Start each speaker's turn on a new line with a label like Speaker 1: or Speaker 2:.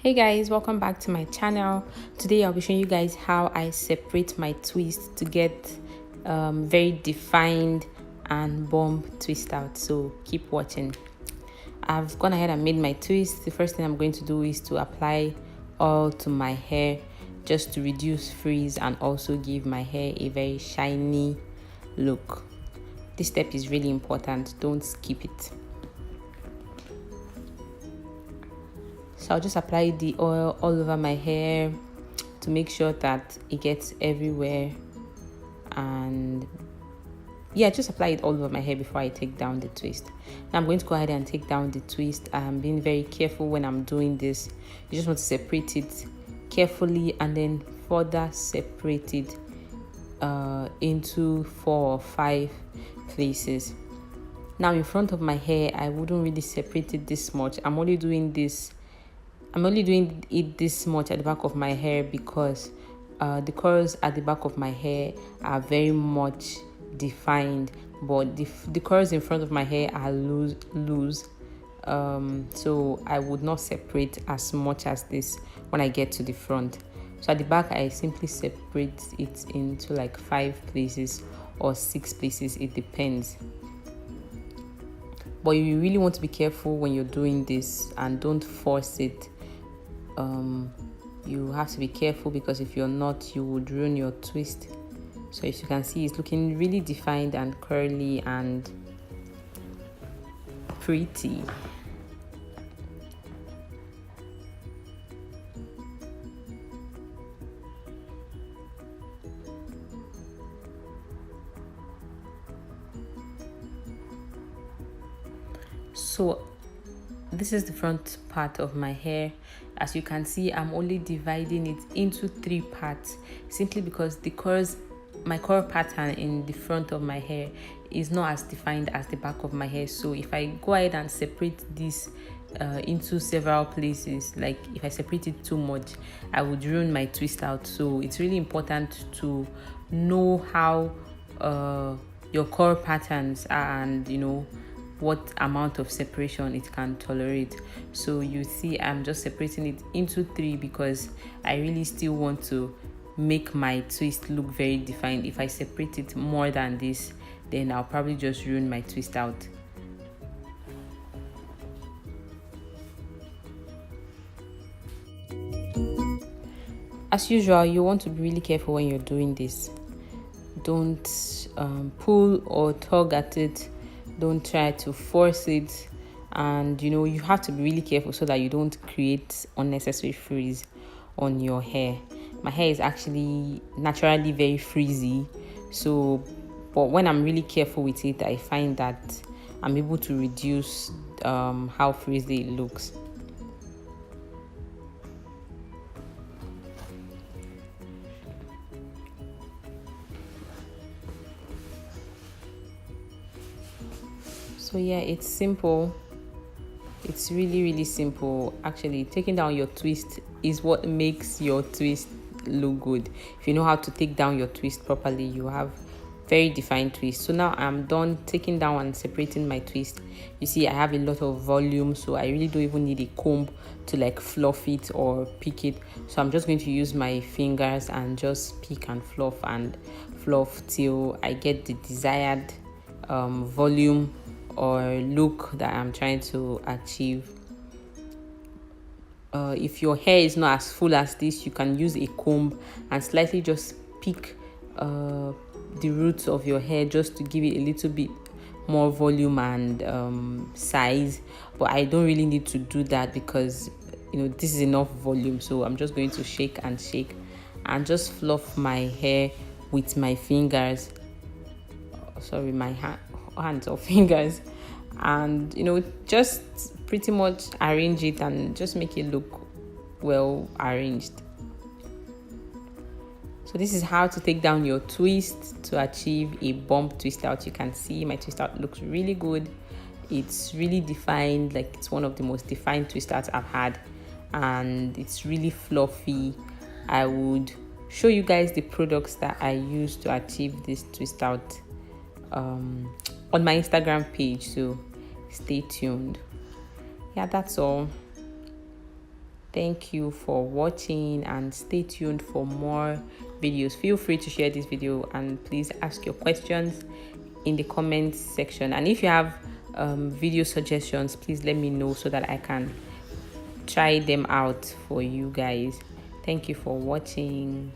Speaker 1: Hey guys, welcome back to my channel. Today I'll be showing you guys how I separate my twist to get very defined and bomb twist out. So keep watching. I've gone ahead and made my twist. The first thing I'm going to do is to apply oil to my hair just to reduce frizz and also give my hair a very shiny look. This step is really important. Don't skip it. So I'll just apply the oil all over my hair to make sure that it gets everywhere. And yeah, just apply it all over my hair before I take down the twist. Now I'm going to go ahead and take down the twist. I'm being very careful when I'm doing this. You just want to separate it carefully and then further separate it into 4 or 5 places. Now in front of my hair, I wouldn't really separate it this much. I'm only doing it this much at the back of my hair because the curls at the back of my hair are very much defined, but the curls in front of my hair are loose. So I would not separate as much as this when I get to the front. So at the back, I simply separate it into like 5 places or 6 places. It depends. But you really want to be careful when you're doing this and don't force it. You have to be careful because if you're not, you would ruin your twist. So as you can see, it's looking really defined and curly and pretty. So this is the front part of my hair. As you can see, I'm only dividing it into 3 parts simply because my curl pattern in the front of my hair is not as defined as the back of my hair. So if I go ahead and separate this into several places, like if I separate it too much, I would ruin my twist out. So it's really important to know how your curl patterns are and what amount of separation it can tolerate. So you see, I'm just separating it into 3 because I really still want to make my twist look very defined. If I separate it more than this, then I'll probably just ruin my twist out. As usual, you want to be really careful when you're doing this. Don't pull or tug at it. Don't try to force it, and you have to be really careful so that you don't create unnecessary frizz on your hair. My hair is actually naturally very frizzy, but when I'm really careful with it, I find that I'm able to reduce how frizzy it looks. So yeah, it's simple. It's really simple. Actually, taking down your twist is what makes your twist look good. If you know how to take down your twist properly, you have very defined twist. So now I'm done taking down and separating my twist. You see, I have a lot of volume, so I really don't even need a comb to like fluff it or pick it. So I'm just going to use my fingers and just pick and fluff till I get the desired volume or look that I'm trying to achieve. If your hair is not as full as this, you can use a comb and slightly just pick the roots of your hair just to give it a little bit more volume and size. But I don't really need to do that because this is enough volume. So I'm just going to shake and just fluff my hair with my fingers. Sorry, my hands or fingers, and just pretty much arrange it and just make it look well arranged. So this is how to take down your twist to achieve a bomb twist out. You can see my twist out looks really good. It's really defined, like it's one of the most defined twist outs I've had, and it's really fluffy. I would show you guys the products that I use to achieve this twist out on my Instagram page, so stay tuned. Yeah, that's all. Thank you for watching, and stay tuned for more videos. Feel free to share this video, and please ask your questions in the comments section. And if you have video suggestions, please let me know so that I can try them out for you guys. Thank you for watching.